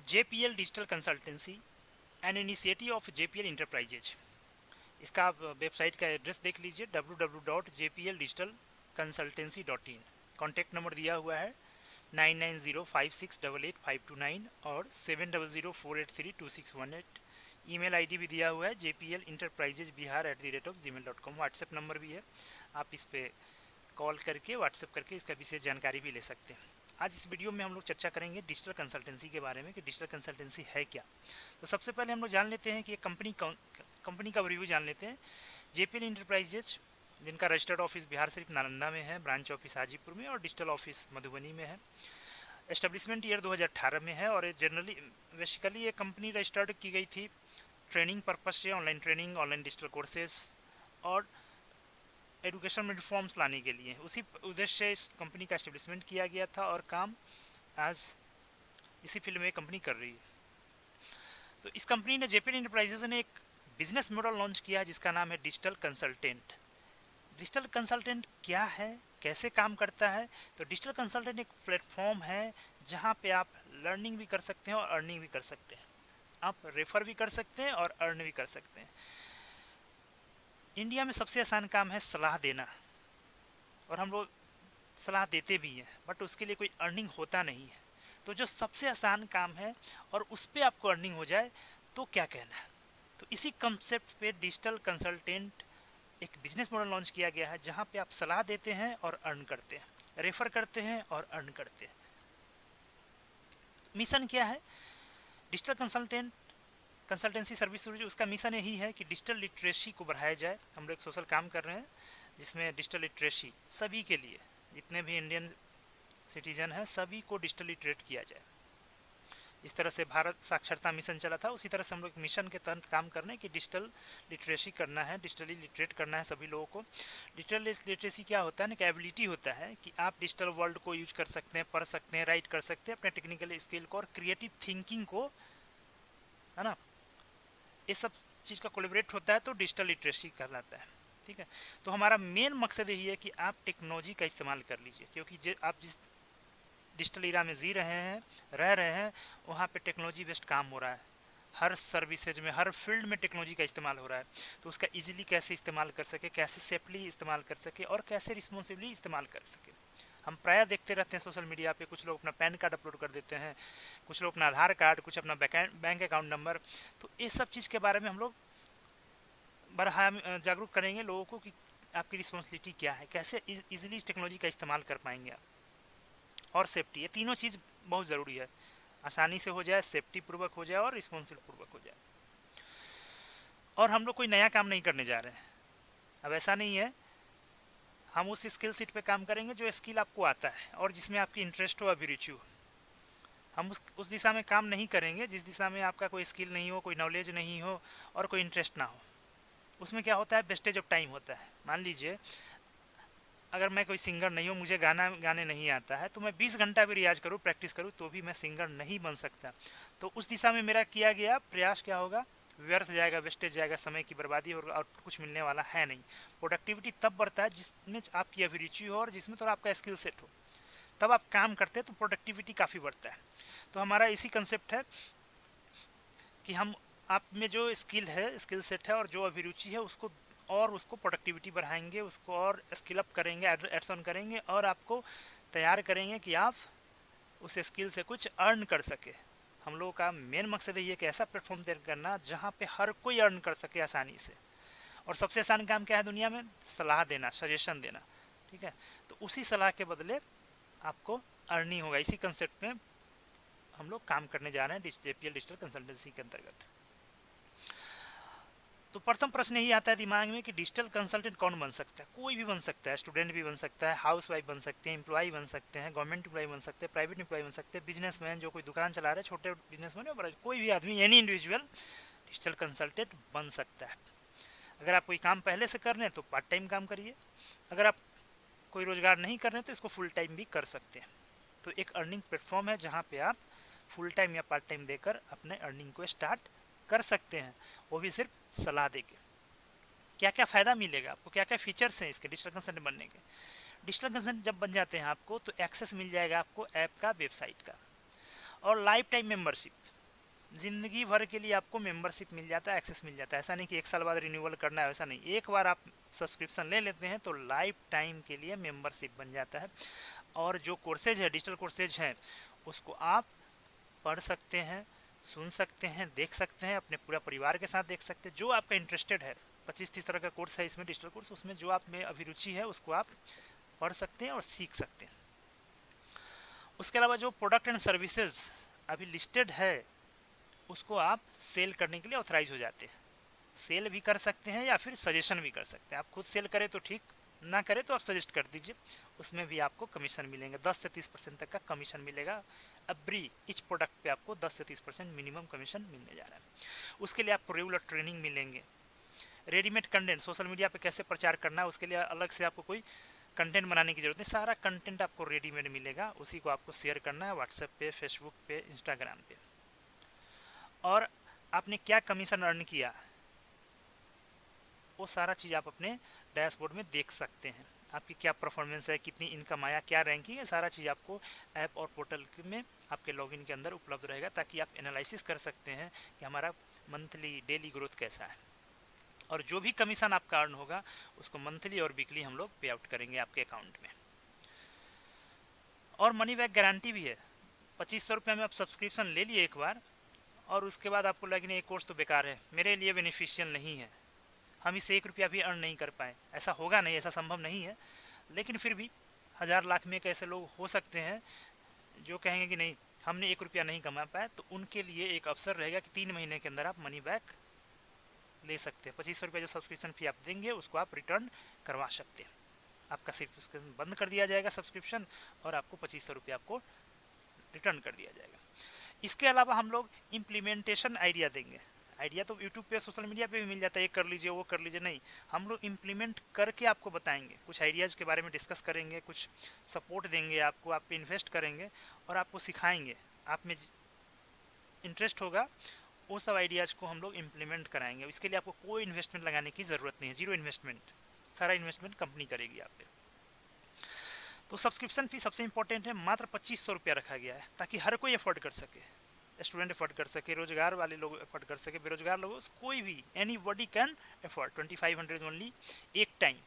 JPL digital consultancy an initiative of JPL enterprises. इसका आप website का एड्रेस देख लीजिए www.jpldigitalconsultancy.in। कॉन्टैक्ट नंबर दिया हुआ है 9905688529 और 7004832618। ईमेल आईडी भी दिया हुआ है jplinterprisesbihar@gmail.com। व्हाट्सएप नंबर भी है, आप इस पर कॉल करके व्हाट्सएप करके इसका विशेष जानकारी भी ले सकते हैं। आज इस वीडियो में हम लोग चर्चा करेंगे डिजिटल कंसल्टेंसी के बारे में कि डिजिटल कंसल्टेंसी है क्या। तो सबसे पहले हम लोग जान लेते हैं कि ये कंपनी का रिव्यू जान लेते हैं। JPL इंटरप्राइजेज, जिनका रजिस्टर्ड ऑफिस बिहार शरीफ नालंदा में है, ब्रांच ऑफिस हाजीपुर में और डिजिटल ऑफिस मधुबनी में है। एस्टेब्लिशमेंट ईयर 2018 में है और बेसिकली ये कंपनी रजिस्टर्ड की गई थी ट्रेनिंग पर्पज से, online training, online digital courses और एजुकेशन में रिफॉर्म्स लाने के लिए। उसी उद्देश्य से इस कंपनी का एस्टेब्लिशमेंट किया गया था और काम आज इसी फील्ड में कंपनी कर रही है। तो इस कंपनी ने, JPL इंटरप्राइजेज ने एक बिजनेस मॉडल लॉन्च किया है जिसका नाम है डिजिटल कंसल्टेंट। डिजिटल कंसल्टेंट क्या है, कैसे काम करता है? तो डिजिटल कंसल्टेंट एक प्लेटफॉर्म है जहाँ पे आप लर्निंग भी कर सकते हैं और अर्निंग भी कर सकते हैं। आप रेफर भी कर सकते हैं और अर्न भी कर सकते हैं। इंडिया में सबसे आसान काम है सलाह देना, और हम लोग सलाह देते भी हैं, बट उसके लिए कोई अर्निंग होता नहीं है। तो जो सबसे आसान काम है और उस पर आपको अर्निंग हो जाए तो क्या कहना है। तो इसी कंसेप्ट पे डिजिटल कंसल्टेंट एक बिजनेस मॉडल लॉन्च किया गया है जहां पे आप सलाह देते हैं और अर्न करते हैं, रेफर करते हैं और अर्न करते हैं। मिशन क्या है डिजिटल कंसल्टेंसी सर्विस? उसका मिशन यही है कि डिजिटल लिटरेसी को बढ़ाया जाए। हम लोग एक सोशल काम कर रहे हैं जिसमें डिजिटल लिटरेसी सभी के लिए, जितने भी इंडियन सिटीजन हैं सभी को डिजिटल लिटरेट किया जाए। इस तरह से भारत साक्षरता मिशन चला था, उसी तरह से हम लोग मिशन के तहत काम कर रहे हैं कि डिजिटल लिटरेसी करना है, डिजिटली लिटरेट करना है सभी लोगों को। डिजिटल लिटरेसी क्या होता है ना, कि एबिलिटी होता है कि आप डिजिटल वर्ल्ड को यूज कर सकते हैं, पढ़ सकते हैं, राइट कर सकते हैं, अपने टेक्निकल स्किल को और क्रिएटिव थिंकिंग को, है ना, ये सब चीज़ का कोलैबोरेट होता है तो डिजिटल लिटरेसी कहलाता है। ठीक है, तो हमारा मेन मकसद यही है कि आप टेक्नोलॉजी का इस्तेमाल कर लीजिए, क्योंकि आप जिस डिजिटल एरा में जी रहे हैं, रह रहे हैं, वहाँ पे टेक्नोलॉजी बेस्ड काम हो रहा है। हर सर्विसेज में, हर फील्ड में टेक्नोलॉजी का इस्तेमाल हो रहा है। तो उसका इजीली कैसे इस्तेमाल कर सके, कैसे सेफली इस्तेमाल कर सके और कैसे रिस्पॉन्सिबली इस्तेमाल कर सके। हम प्रायः देखते रहते हैं सोशल मीडिया पे, कुछ लोग अपना पैन कार्ड अपलोड कर देते हैं, कुछ लोग अपना आधार कार्ड, कुछ अपना बैंक अकाउंट नंबर। तो ये सब चीज़ के बारे में हम लोग जागरूक करेंगे लोगों को कि आपकी रिस्पॉन्सिबिलिटी क्या है, कैसे इजीली इस टेक्नोलॉजी का इस्तेमाल कर पाएंगे आप। और सेफ्टी, ये तीनों चीज़ बहुत ज़रूरी है। आसानी से हो जाए, सेफ्टी पूर्वक हो जाए और रिस्पॉन्सिबल पूर्वक हो जाए। और हम लोग कोई नया काम नहीं करने जा रहे हैं। अब ऐसा नहीं है, हम उस स्किल सेट पे काम करेंगे जो स्किल आपको आता है और जिसमें आपकी इंटरेस्ट हो, अभिरुचि हो। हम उस दिशा में काम नहीं करेंगे जिस दिशा में आपका कोई स्किल नहीं हो, कोई नॉलेज नहीं हो और कोई इंटरेस्ट ना हो। उसमें क्या होता है, वेस्टेज ऑफ टाइम होता है। मान लीजिए अगर मैं कोई सिंगर नहीं हूँ, मुझे गाने नहीं आता है, तो मैं 20 घंटा भी रियाज करूँ, प्रैक्टिस करूँ, तो भी मैं सिंगर नहीं बन सकता। तो उस दिशा में मेरा किया गया प्रयास क्या होगा, व्यर्थ जाएगा, वेस्टेज जाएगा, समय की बर्बादी और आउटपुट कुछ मिलने वाला है नहीं। प्रोडक्टिविटी तब बढ़ता है जिसमें आपकी अभिरुचि हो और जिसमें थोड़ा आपका स्किल सेट हो, तब आप काम करते हैं तो प्रोडक्टिविटी काफ़ी बढ़ता है। तो हमारा इसी कंसेप्ट है कि हम आप में जो स्किल है, स्किल सेट है और जो अभिरुचि है उसको प्रोडक्टिविटी बढ़ाएंगे, उसको और स्किल अप करेंगे, एड्स ऑन करेंगे और आपको तैयार करेंगे कि आप उस स्किल से कुछ अर्न कर सके। हम लोगों का मेन मकसद ये है कि ऐसा प्लेटफॉर्म तैयार करना जहाँ पे हर कोई अर्न कर सके आसानी से। और सबसे आसान काम क्या है दुनिया में, सलाह देना, सजेशन देना। ठीक है, तो उसी सलाह के बदले आपको अर्निंग होगा। इसी कंसेप्ट में हम लोग काम करने जा रहे हैं JPL डिजिटल कंसल्टेंसी के अंतर्गत। तो प्रथम प्रश्न यही आता है दिमाग में कि डिजिटल कंसल्टेंट कौन बन सकता है? कोई भी बन सकता है, स्टूडेंट भी बन सकता है, हाउस वाइफ बन सकते हैं, एम्प्लॉय बन सकते हैं, गवर्नमेंट एम्प्लॉय बन सकते हैं, प्राइवेट एम्प्लॉय बन सकते हैं, बिजनेसमैन जो कोई दुकान चला रहे हैं, छोटे बिजनेसमैन है, कोई भी आदमी, एनी इंडिविजुअल डिजिटल कंसल्टेंट बन सकता है। अगर आप कोई काम पहले से कर रहे हैं तो पार्ट टाइम काम करिए, अगर आप कोई रोजगार नहीं कर रहे हैं तो इसको फुल टाइम भी कर सकते हैं। तो एक अर्निंग प्लेटफॉर्म है जहाँ पे आप फुल टाइम या पार्ट टाइम देकर अपने अर्निंग को स्टार्ट कर सकते हैं, वो भी सिर्फ सलाह देके। क्या क्या फ़ायदा मिलेगा आपको, क्या क्या फीचर्स हैं इसके डिजिटल कंसल्टेंट बनने के? डिजिटल कंसल्टेंट जब बन जाते हैं आपको तो एक्सेस मिल जाएगा आपको ऐप का, वेबसाइट का, और लाइफ टाइम मेंबरशिप। ज़िंदगी भर के लिए आपको मेंबरशिप मिल जाता है, एक्सेस मिल जाता है। ऐसा नहीं कि 1 साल बाद रिन्यूअल करना है, वैसा नहीं। एक बार आप सब्सक्रिप्शन ले लेते हैं तो लाइफ टाइम के लिए मेंबरशिप बन जाता है। और जो कोर्सेज है, डिजिटल कोर्सेज हैं, उसको आप पढ़ सकते हैं, सुन सकते हैं, देख सकते हैं, अपने पूरा परिवार के साथ देख सकते हैं। जो आपका इंटरेस्टेड है, 25-30 तरह का कोर्स है इसमें, डिजिटल कोर्स, उसमें जो आप में अभिरुचि है उसको आप पढ़ सकते हैं और सीख सकते हैं। उसके अलावा जो प्रोडक्ट एंड सर्विसेज अभी लिस्टेड है, उसको आप सेल करने के लिए ऑथराइज हो जाते हैं। सेल भी कर सकते हैं या फिर सजेशन भी कर सकते हैं। आप खुद सेल करें तो ठीक, ना करें तो आप सजेस्ट कर दीजिए, उसमें भी आपको कमीशन मिलेंगे। 10 से 30% तक का कमीशन मिलेगा। एवरी इच प्रोडक्ट पे आपको 10 से 30% मिनिमम कमीशन मिलने जा रहा है। उसके लिए आपको रेगुलर ट्रेनिंग मिलेंगे। रेडीमेड कंटेंट सोशल मीडिया पे कैसे प्रचार करना है, उसके लिए अलग से आपको कोई कंटेंट बनाने की जरूरत नहीं। सारा कंटेंट आपको रेडीमेड मिलेगा, उसी को आपको शेयर करना है व्हाट्सएप पे, फेसबुक पे, इंस्टाग्राम पे। और आपने क्या कमीशन अर्न किया, वो सारा चीज़ आप अपने डैशबोर्ड में देख सकते हैं। आपकी क्या परफॉर्मेंस है, कितनी इनकम आया, क्या रैंकिंग है, सारा चीज़ आपको ऐप और पोर्टल में आपके लॉगिन के अंदर उपलब्ध रहेगा, ताकि आप एनालिसिस कर सकते हैं कि हमारा मंथली डेली ग्रोथ कैसा है। और जो भी कमीशन आपका अर्न होगा उसको मंथली और वीकली हम लोग पे आउट करेंगे आपके अकाउंट में। और मनी बैक गारंटी भी है। 2500 रुपये में आप सब्सक्रिप्शन ले लिए एक बार, और उसके बाद आपको लगे नहीं ये कोर्स तो बेकार है, मेरे लिए बेनिफिशियल नहीं है, हम इससे 1 रुपया भी अर्न नहीं कर पाए, ऐसा होगा नहीं, ऐसा संभव नहीं है। लेकिन फिर भी 1000 लाख में एक ऐसे लोग हो सकते हैं जो कहेंगे कि नहीं, हमने 1 रुपया नहीं कमा पाया, तो उनके लिए एक अवसर रहेगा कि 3 महीने के अंदर आप मनी बैक ले सकते हैं। 2500 रुपये जो सब्सक्रिप्शन फी आप देंगे उसको आप रिटर्न करवा सकते हैं। आपका सब्सक्रिप्शन बंद कर दिया जाएगा सब्सक्रिप्शन, और आपको 2500 रुपये आपको रिटर्न कर दिया जाएगा। इसके अलावा हम लोग इम्प्लीमेंटेशन आइडिया देंगे। आइडिया तो यूट्यूब पे, सोशल मीडिया पे भी मिल जाता है, ये कर लीजिए, वो कर लीजिए, नहीं, हम लोग इम्प्लीमेंट करके आपको बताएंगे। कुछ आइडियाज़ के बारे में डिस्कस करेंगे, कुछ सपोर्ट देंगे आपको, आप पे इन्वेस्ट करेंगे और आपको सिखाएंगे। आप में इंटरेस्ट होगा, वो सब आइडियाज़ को हम लोग इम्प्लीमेंट कराएंगे। इसके लिए आपको कोई इन्वेस्टमेंट लगाने की ज़रूरत नहीं है, जीरो इन्वेस्टमेंट, सारा इन्वेस्टमेंट कंपनी करेगी आप पे। तो सब्सक्रिप्शन फी सबसे इंपॉर्टेंट है, मात्र 2500 रुपया रखा गया है, ताकि हर कोई अफोर्ड कर सके। स्टूडेंट अफोर्ड कर सके, रोजगार वाले लोग अफोर्ड कर सके, बेरोजगार लोग, कोई भी, any body can afford. 2500 only एक टाइम,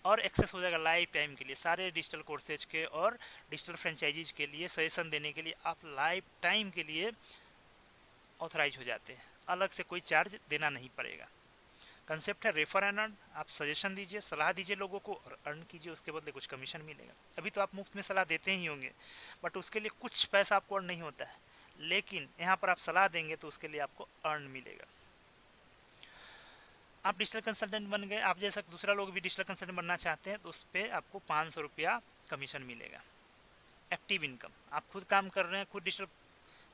और एक्सेस हो जाएगा लाइफ टाइम के लिए सारे डिजिटल कोर्सेज के और डिजिटल फ्रेंचाइजीज के लिए सजेशन देने के लिए आप लाइफ टाइम के लिए ऑथराइज हो जाते हैं। अलग से कोई चार्ज देना नहीं पड़ेगा। कंसेप्ट है रेफर एंड अर्न। आप सजेशन दीजिए, सलाह दीजिए लोगों को और अर्न कीजिए, उसके बदले कुछ कमीशन मिलेगा। अभी तो आप मुफ्त में सलाह देते ही होंगे, बट उसके लिए कुछ पैसा आपको अर्न नहीं होता है, लेकिन यहाँ पर आप सलाह देंगे तो उसके लिए आपको अर्न मिलेगा। आप डिजिटल कंसल्टेंट बन गए, आप जैसा दूसरा लोग भी डिजिटल कंसल्टेंट बनना चाहते हैं तो उस पर आपको 500 रुपया कमीशन मिलेगा। एक्टिव इनकम, आप खुद काम कर रहे हैं, खुद डिजिटल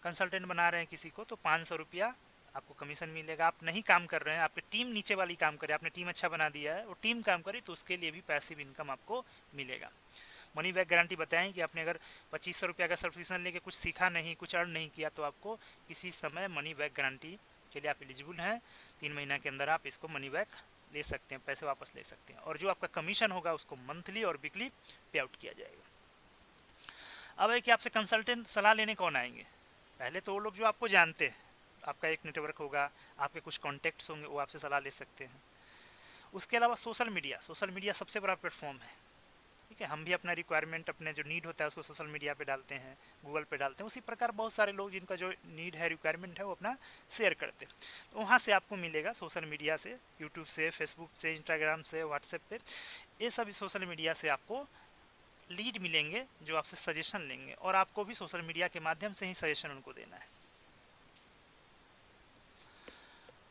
कंसल्टेंट बना रहे हैं किसी को, तो 500 रुपया आपको कमीशन मिलेगा। आप नहीं काम कर रहे हैं, आपकी टीम नीचे वाली काम करे, आपने टीम अच्छा बना दिया है, वो टीम काम करे, तो उसके लिए भी पैसिव इनकम आपको मिलेगा। मनी बैक गारंटी बताएं कि आपने अगर 2500 रुपया का सब्सक्रिप्शन लेके कुछ सीखा नहीं, कुछ अर्न नहीं किया, तो आपको किसी समय मनी बैक गारंटी के लिए आप एलिजिबल हैं। 3 महीना के अंदर आप इसको मनी बैक ले सकते हैं, पैसे वापस ले सकते हैं। और जो आपका कमीशन होगा उसको मंथली और वीकली पे आउट किया जाएगा। अब है कि आपसे कंसल्टेंट सलाह लेने कौन आएंगे? पहले तो वो लोग जो आपको जानते हैं, आपका एक नेटवर्क होगा, आपके कुछ कॉन्टैक्ट्स होंगे, वो आपसे सलाह ले सकते हैं। उसके अलावा सोशल मीडिया सबसे बड़ा प्लेटफॉर्म है। ठीक है, हम भी अपना रिक्वायरमेंट, अपने जो नीड होता है उसको सोशल मीडिया पे डालते हैं, गूगल पे डालते हैं। उसी प्रकार बहुत सारे लोग जिनका जो नीड है, रिक्वायरमेंट है, वो अपना शेयर करते हैं। तो वहाँ से आपको मिलेगा, सोशल मीडिया से, यूट्यूब से, फेसबुक से, इंस्टाग्राम से, व्हाट्सएप पे, ये सभी सोशल मीडिया से आपको लीड मिलेंगे जो आपसे सजेशन लेंगे, और आपको भी सोशल मीडिया के माध्यम से ही सजेशन उनको देना है।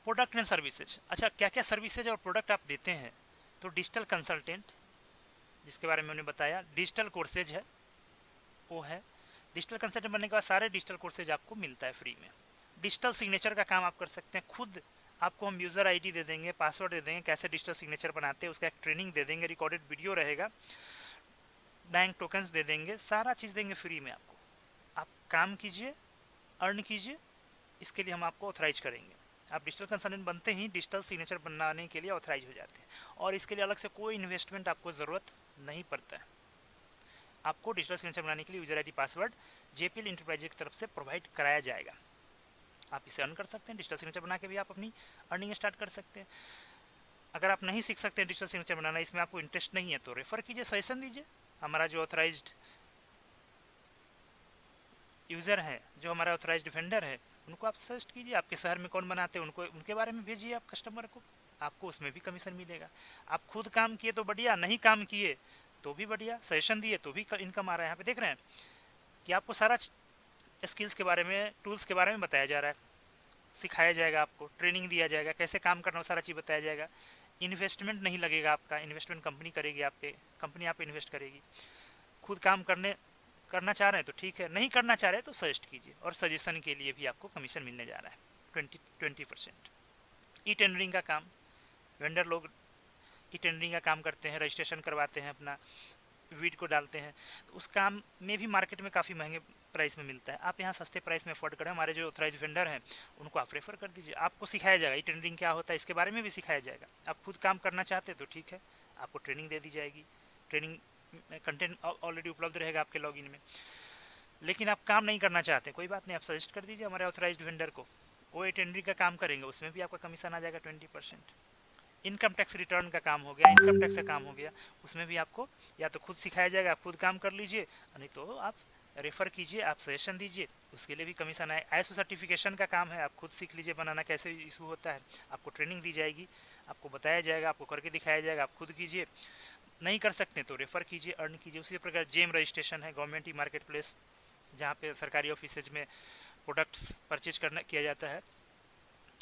प्रोडक्ट एंड सर्विसेज, अच्छा क्या क्या सर्विसेज और प्रोडक्ट आप देते हैं? तो डिजिटल कंसल्टेंट, जिसके बारे में मैंने बताया, डिजिटल कोर्सेज है, वो है। डिजिटल कंसल्टेंट बनने के बाद सारे डिजिटल कोर्सेज आपको मिलता है फ्री में। डिजिटल सिग्नेचर का काम आप कर सकते हैं खुद। आपको हम यूज़र आईडी दे देंगे, पासवर्ड दे देंगे, कैसे डिजिटल सिग्नेचर बनाते हैं उसका एक ट्रेनिंग दे देंगे, रिकॉर्डेड वीडियो रहेगा, बैंक टोकन्स दे देंगे, सारा चीज़ देंगे फ्री में आपको। आप काम कीजिए, अर्न कीजिए, इसके लिए हम आपको ऑथराइज करेंगे। आप डिजिटल कंसल्टेंट बनते ही डिजिटल सिग्नेचर बनाने के लिए ऑथराइज हो जाते हैं, और इसके लिए अलग से कोई इन्वेस्टमेंट आपको ज़रूरत नहीं पड़ता है। आपको डिजिटल सिग्नेचर बनाने के लिए user ID, password JPL enterprises की तरफ से प्रोवाइड कराया जाएगा। आप इसे अर्न कर सकते हैं। डिजिटल सिग्नेचर बना के भी आप अपनी अर्निंग स्टार्ट कर सकते हैं। अगर आप नहीं सीख सकते हैं डिजिटल सिग्नेचर बनाना, इसमें आपको इंटरेस्ट नहीं है, तो रेफर कीजिए, सजेशन दीजिए। हमारा जो ऑथराइज्ड यूज़र है, जो हमारा ऑथराइज्ड वेंडर है, उनको आप सजेस्ट कीजिए। आपके शहर में कौन बनाते हैं, उनको उनके बारे में भेजिए आप कस्टमर को, आपको उसमें भी कमीशन मिलेगा। आप खुद काम किए तो बढ़िया, नहीं काम किए तो भी बढ़िया, सजेशन दिए तो भी इनकम आ रहा है। यहाँ पे देख रहे हैं कि आपको सारा स्किल्स के बारे में, टूल्स के बारे में बताया जा रहा है, सिखाया जाएगा, आपको ट्रेनिंग दिया जाएगा, कैसे काम करना, सारा चीज़ बताया जाएगा। इन्वेस्टमेंट नहीं लगेगा आपका, इन्वेस्टमेंट कंपनी करेगी आप पे, कंपनी आप पे इन्वेस्ट करेगी। खुद काम करना चाह रहे हैं तो ठीक है, नहीं करना चाह रहे हैं तो सजेस्ट कीजिए, और सजेशन के लिए भी आपको कमीशन मिलने जा रहा है 20%। ई टेंडरिंग का काम, वेंडर लोग ई टेंडरिंग का काम करते हैं, रजिस्ट्रेशन करवाते हैं, अपना वीड को डालते हैं, तो उस काम में भी मार्केट में काफ़ी महंगे प्राइस में मिलता है। आप यहाँ सस्ते प्राइस में अफोर्ड करें, हमारे जो ऑथराइज वेंडर हैं उनको आप रेफर कर दीजिए। आपको सिखाया जाएगा ई टेंडरिंग क्या होता है, इसके बारे में भी सिखाया जाएगा। आप खुद काम करना चाहते हैं तो ठीक है, आपको ट्रेनिंग दे दी जाएगी, ट्रेनिंग कंटेंट ऑलरेडी उपलब्ध रहेगा आपके लॉगिन में। लेकिन आप काम नहीं करना चाहते, कोई बात नहीं, आप सजेस्ट कर दीजिए हमारे ऑथराइज्ड वेंडर को, वो टेंडरिंग का काम करेंगे, उसमें भी आपका कमीशन आ जाएगा 20%। इनकम टैक्स रिटर्न का काम हो गया, इनकम टैक्स का काम हो गया, उसमें भी आपको या तो खुद सिखाया जाएगा, आप खुद काम कर लीजिए, नहीं तो आप रेफ़र कीजिए, आप सजेशन दीजिए, उसके लिए भी कमीशन आए। ISO सर्टिफिकेशन का काम है, आप खुद सीख लीजिए बनाना कैसे इशू होता है, आपको ट्रेनिंग दी जाएगी, आपको बताया जाएगा, आपको करके दिखाया जाएगा, आप खुद कीजिए। नहीं कर सकते तो रेफ़र कीजिए, अर्न कीजिए। उसी प्रकार जेम रजिस्ट्रेशन है, गवर्नमेंट ई मार्केट प्लेस, जहाँ पे सरकारी ऑफिसेज में प्रोडक्ट्स परचेज करना किया जाता है,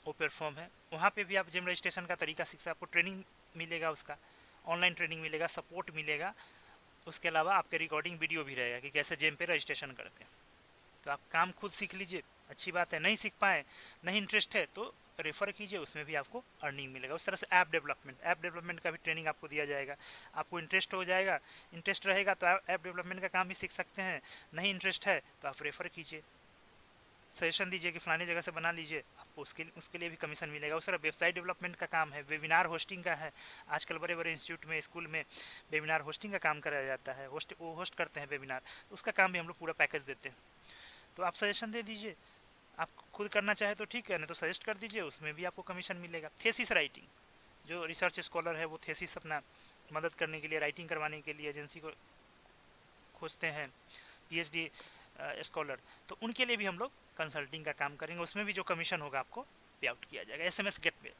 वो प्लेटफॉर्म है। वहाँ पे भी आप जेम रजिस्ट्रेशन का तरीका सीख सकते, आपको ट्रेनिंग मिलेगा, उसका ऑनलाइन ट्रेनिंग मिलेगा, सपोर्ट मिलेगा। उसके अलावा आपके रिकॉर्डिंग वीडियो भी रहेगा कि कैसे जेम पे रजिस्ट्रेशन करते हैं। तो आप काम खुद सीख लीजिए, अच्छी बात है। नहीं सीख पाए, नहीं इंटरेस्ट है तो रेफ़र कीजिए, उसमें भी आपको अर्निंग मिलेगा। उस तरह से ऐप डेवलपमेंट का भी ट्रेनिंग आपको दिया जाएगा। आपको इंटरेस्ट हो जाएगा, इंटरेस्ट रहेगा तो आप ऐप डेवलपमेंट का काम भी सीख सकते हैं। नहीं इंटरेस्ट है तो आप रेफ़र कीजिए, सजेशन दीजिए कि फलानी जगह से बना लीजिए, आपको उसके लिए भी कमीशन मिलेगा। उस तरह वेबसाइट डेवलपमेंट का काम है, वेबिनार होस्टिंग का है। आजकल बड़े बड़े इंस्टीट्यूट में, स्कूल में वेबिनार होस्टिंग का काम कराया जाता है, वो होस्ट करते हैं वेबिनार, उसका काम भी हम लोग पूरा पैकेज देते हैं। तो आप सजेशन दे दीजिए, आप खुद करना चाहे तो ठीक है, नहीं तो सजेस्ट कर दीजिए, उसमें भी आपको कमीशन मिलेगा। थेसिस राइटिंग, जो रिसर्च स्कॉलर है वो थेसिस अपना मदद करने के लिए, राइटिंग करवाने के लिए एजेंसी को खोजते हैं, PhD स्कॉलर, तो उनके लिए भी हम लोग कंसल्टिंग का काम करेंगे, उसमें भी जो कमीशन होगा आपको पे आउट किया जाएगा। SMS गेटवे,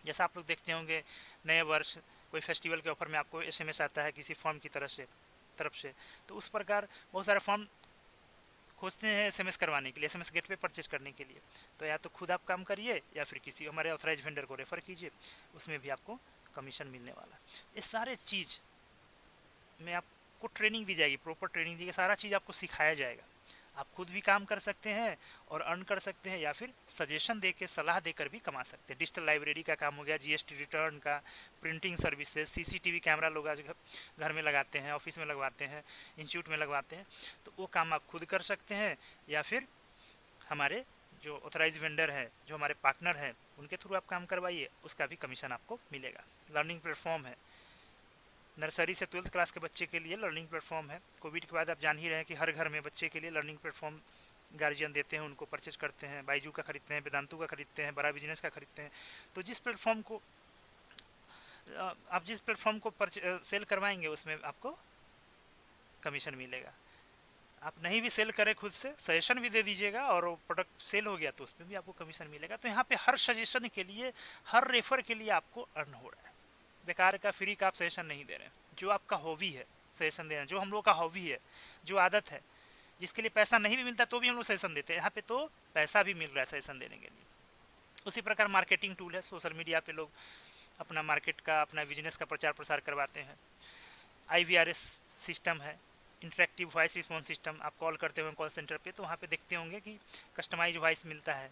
जैसा आप लोग देखते होंगे नए वर्ष, कोई फेस्टिवल के ऑफर में आपको SMS आता है किसी फॉर्म की तरफ से, तो उस प्रकार बहुत सारे फॉर्म खोजते हैं SMS करवाने के लिए, SMS गेटवे परचेज करने के लिए। तो या तो खुद आप काम करिए या फिर किसी हमारे ऑथराइज वेंडर को रेफ़र कीजिए, उसमें भी आपको कमीशन मिलने वाला। ये सारे चीज़ में आपको ट्रेनिंग दी जाएगी, प्रॉपर ट्रेनिंग दी जाएगी, सारा चीज़ आपको सिखाया जाएगा। आप खुद भी काम कर सकते हैं और अर्न कर सकते हैं, या फिर सजेशन दे के, सलाह देकर भी कमा सकते हैं। डिजिटल लाइब्रेरी का काम हो गया, GST रिटर्न का, प्रिंटिंग सर्विसेज, CCTV कैमरा लोग आज घर में लगाते हैं, ऑफिस में लगवाते हैं, इंस्टीट्यूट में लगवाते हैं, तो वो काम आप खुद कर सकते हैं, या फिर हमारे जो ऑथराइज वेंडर है, जो हमारे पार्टनर हैं, उनके थ्रू आप काम करवाइए, उसका भी कमीशन आपको मिलेगा। लर्निंग प्लेटफॉर्म है, नर्सरी से 12th क्लास के बच्चे के लिए लर्निंग प्लेटफॉर्म है। कोविड के बाद आप जान ही रहे हैं कि हर घर में बच्चे के लिए लर्निंग प्लेटफॉर्म गार्जियन देते हैं, उनको परचेज करते हैं, बाइजू का खरीदते हैं, वेदांतु का खरीदते हैं, बड़ा बिजनेस का खरीदते हैं। तो जिस प्लेटफॉर्म को आप जिस प्लेटफॉर्म को सेल करवाएंगे, उसमें आपको कमीशन मिलेगा। आप नहीं भी सेल करें, खुद से सजेशन भी दे दीजिएगा और वो प्रोडक्ट सेल हो गया तो उसमें भी आपको कमीशन मिलेगा। तो यहाँ पे हर सजेशन के लिए, हर रेफर के लिए आपको अर्न हो रहा है। बेकार का, फ्री का आप सजेशन नहीं दे रहे हैं। जो आपका हॉबी है सजेशन देना, जो हम लोग का हॉबी है, जो आदत है, जिसके लिए पैसा नहीं भी मिलता तो भी हम लोग सजेशन देते हैं, यहाँ पे तो पैसा भी मिल रहा है सजेशन देने के लिए। उसी प्रकार मार्केटिंग टूल है, सोशल मीडिया पे लोग अपना मार्केट का, अपना बिजनेस का प्रचार प्रसार करवाते हैं। IVRS सिस्टम है, इंटरेक्टिव वॉइस रिस्पॉन्स सिस्टम। आप कॉल करते हुए कॉल सेंटर पे, तो वहाँ पे देखते होंगे कि कस्टमाइज वॉइस मिलता है,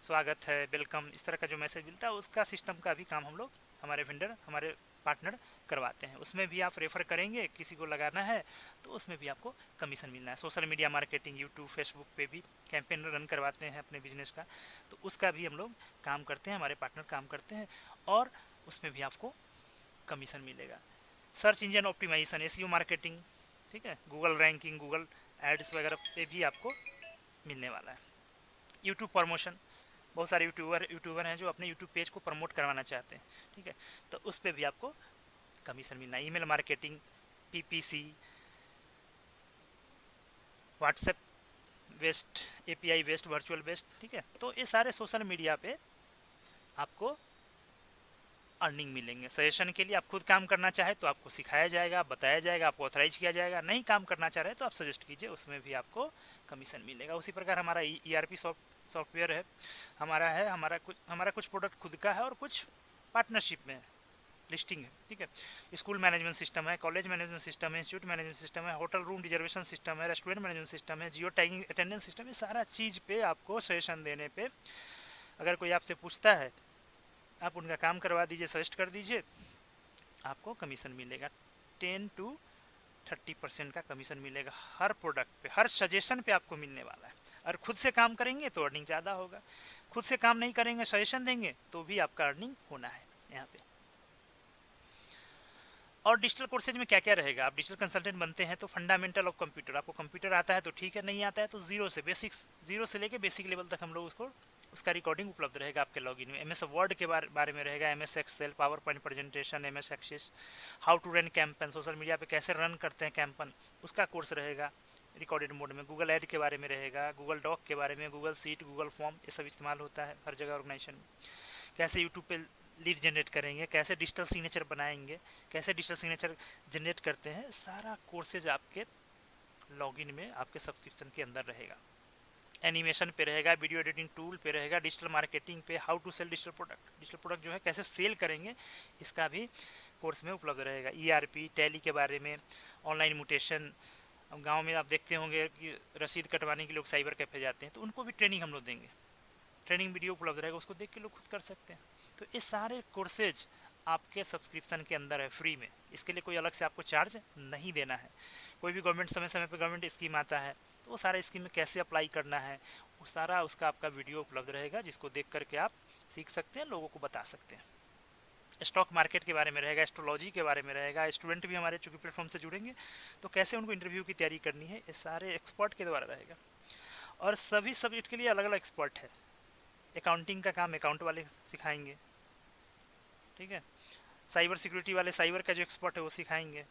स्वागत है, वेलकम, इस तरह का जो मैसेज मिलता है, उसका सिस्टम का भी काम हम लोग, हमारे वेंडर, हमारे पार्टनर करवाते हैं। उसमें भी आप रेफ़र करेंगे, किसी को लगाना है तो उसमें भी आपको कमीशन मिलना है। Social media marketing, YouTube, Facebook पे भी कैंपेन रन करवाते हैं अपने बिजनेस का, तो उसका भी हम लोग काम करते हैं, हमारे पार्टनर काम करते हैं, और उसमें भी आपको कमीशन मिलेगा। Search engine optimisation, SEO marketing, ठीक है, गूगल रैंकिंग, गूगल एड्स वगैरह पे भी आपको मिलने वाला है। यूट्यूब प्रमोशन, बहुत सारे यूट्यूबर हैं जो अपने यूट्यूब पेज को प्रमोट करवाना चाहते हैं, ठीक है, तो उस पर भी आपको कमीशन मिलना है। Email marketing, PPC, WhatsApp waste, API waste, virtual waste, ठीक है, तो ये सारे सोशल मीडिया पे आपको अर्निंग मिलेंगे। सजेशन के लिए आप खुद काम करना चाहे तो आपको सिखाया जाएगा, बताया जाएगा, आपको ऑथराइज किया जाएगा। नहीं काम करना चाह रहे तो आप सजेस्ट कीजिए, उसमें भी आपको कमीशन मिलेगा। उसी प्रकार हमारा ईआरपी सॉफ्टवेयर है, हमारा कुछ प्रोडक्ट खुद का है और कुछ पार्टनरशिप में है, लिस्टिंग है, ठीक है। स्कूल मैनेजमेंट सिस्टम है, कॉलेज मैनेजमेंट सिस्टम है, इंस्टीट्यूट मैनेजमेंट सिस्टम है, होटल रूम रिजर्वेशन सिस्टम है, रेस्टोरेंट मैनेजमेंट सिस्टम है, जियो टैगिंग अटेंडेंस सिस्टम, ये सारा चीज़ पे आपको सजेशन देने पे अगर कोई आपसे पूछता है, आप उनका काम करवा दीजिए, सजेस्ट कर दीजिए, आपको कमीशन मिलेगा। 10 to 30% का कमीशन मिलेगा हर प्रोडक्ट पे, हर सजेशन पे आपको मिलने वाला है। और खुद से काम करेंगे तो अर्निंग ज़्यादा होगा, खुद से काम नहीं करेंगे, सजेशन देंगे तो भी आपका अर्निंग होना है यहाँ पे। और डिजिटल कोर्सेज में क्या क्या रहेगा, आप डिजिटल कंसल्टेंट बनते हैं तो फंडामेंटल ऑफ कंप्यूटर, आपको कंप्यूटर आता है तो ठीक है, नहीं आता है तो जीरो से लेके बेसिक लेवल तक हम लोग उसका रिकॉर्डिंग उपलब्ध रहेगा आपके लॉगिन में। एमएस वर्ड के बारे में रहेगा, MS Excel, PowerPoint presentation, MS access, how to run campaign, social media पे कैसे रन करते हैं कैंपन, उसका कोर्स रहेगा रिकॉर्डेड मोड में। गूगल ऐड के बारे में रहेगा, गूगल डॉक के बारे में, गूगल सीट, गूगल फॉर्म, ये सब इस्तेमाल होता है हर जगह ऑर्गेनाइजेशन में। कैसे यूट्यूब पे लीड जनरेट करेंगे, कैसे डिजिटल सिग्नेचर बनाएंगे, कैसे डिजिटल सिग्नेचर जनरेट करते हैं, सारा कोर्सेज आपके लॉगिन में आपके सब्सक्रिप्शन के अंदर रहेगा। एनिमेशन पे रहेगा, वीडियो एडिटिंग टूल पे रहेगा, डिजिटल मार्केटिंग पे, how to sell digital product जो है कैसे सेल करेंगे, इसका भी कोर्स में उपलब्ध रहेगा। ईआरपी, टैली के बारे में, ऑनलाइन म्यूटेशन। अब गांव में आप देखते होंगे कि रसीद कटवाने के लोग साइबर कैफे जाते हैं, तो उनको भी ट्रेनिंग हम लोग देंगे, ट्रेनिंग वीडियो उपलब्ध रहेगा, उसको देख के लोग खुद कर सकते हैं। तो ये सारे कोर्सेज आपके सब्सक्रिप्शन के अंदर है फ्री में, इसके लिए कोई अलग से आपको चार्ज नहीं देना है। कोई भी गवर्नमेंट समय समय पर गवर्नमेंट स्कीम आता है तो वो सारा स्कीम में कैसे अप्लाई करना है, वो सारा उसका आपका वीडियो उपलब्ध रहेगा, जिसको देख करके आप सीख सकते हैं, लोगों को बता सकते हैं। स्टॉक मार्केट के बारे में रहेगा, एस्ट्रोलॉजी के बारे में रहेगा। स्टूडेंट भी हमारे चूँकि प्लेटफॉर्म से जुड़ेंगे तो कैसे उनको इंटरव्यू की तैयारी करनी है, ये सारे एक्सपर्ट के द्वारा रहेगा। और सभी सब्जेक्ट के लिए अलग अलग एक्सपर्ट है। अकाउंटिंग का काम अकाउंट वाले सिखाएंगे, ठीक है, साइबर सिक्योरिटी वाले साइबर का जो एक्सपर्ट है वो सिखाएंगे।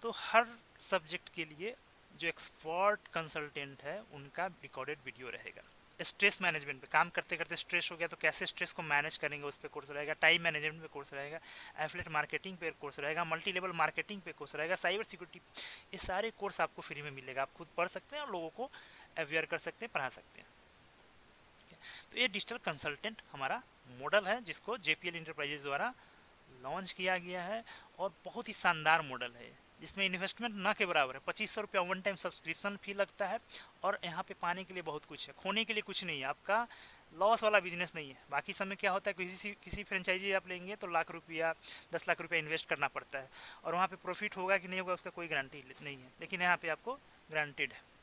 तो हर सब्जेक्ट के लिए जो एक्सपर्ट कंसल्टेंट है उनका रिकॉर्डेड वीडियो रहेगा। स्ट्रेस मैनेजमेंट पे, काम करते करते स्ट्रेस हो गया तो कैसे स्ट्रेस को मैनेज करेंगे, उस पर कोर्स रहेगा। टाइम मैनेजमेंट पे कोर्स रहेगा, एफिलिएट मार्केटिंग पे कोर्स रहेगा, मल्टी लेवल मार्केटिंग पे कोर्स रहेगा, साइबर सिक्योरिटी, ये सारे कोर्स आपको फ्री में मिलेगा। आप खुद पढ़ सकते हैं और लोगों को अवेयर कर सकते हैं, पढ़ा सकते हैं। तो ये डिजिटल कंसल्टेंट हमारा मॉडल है, जिसको जेपीएल इंटरप्राइजेज द्वारा लॉन्च किया गया है, और बहुत ही शानदार मॉडल है, जिसमें इन्वेस्टमेंट ना के बराबर है। 2500 रुपया वन टाइम सब्सक्रिप्शन फी लगता है, और यहाँ पे पाने के लिए बहुत कुछ है, खोने के लिए कुछ नहीं है। आपका लॉस वाला बिजनेस नहीं है। बाकी समय क्या होता है, किसी फ्रेंचाइजी आप लेंगे तो लाख रुपया 10 लाख रुपया इन्वेस्ट करना पड़ता है, और वहाँ पे प्रॉफिट होगा कि नहीं होगा उसका कोई गारंटी नहीं है, लेकिन यहाँ पे आपको गारंटेड है।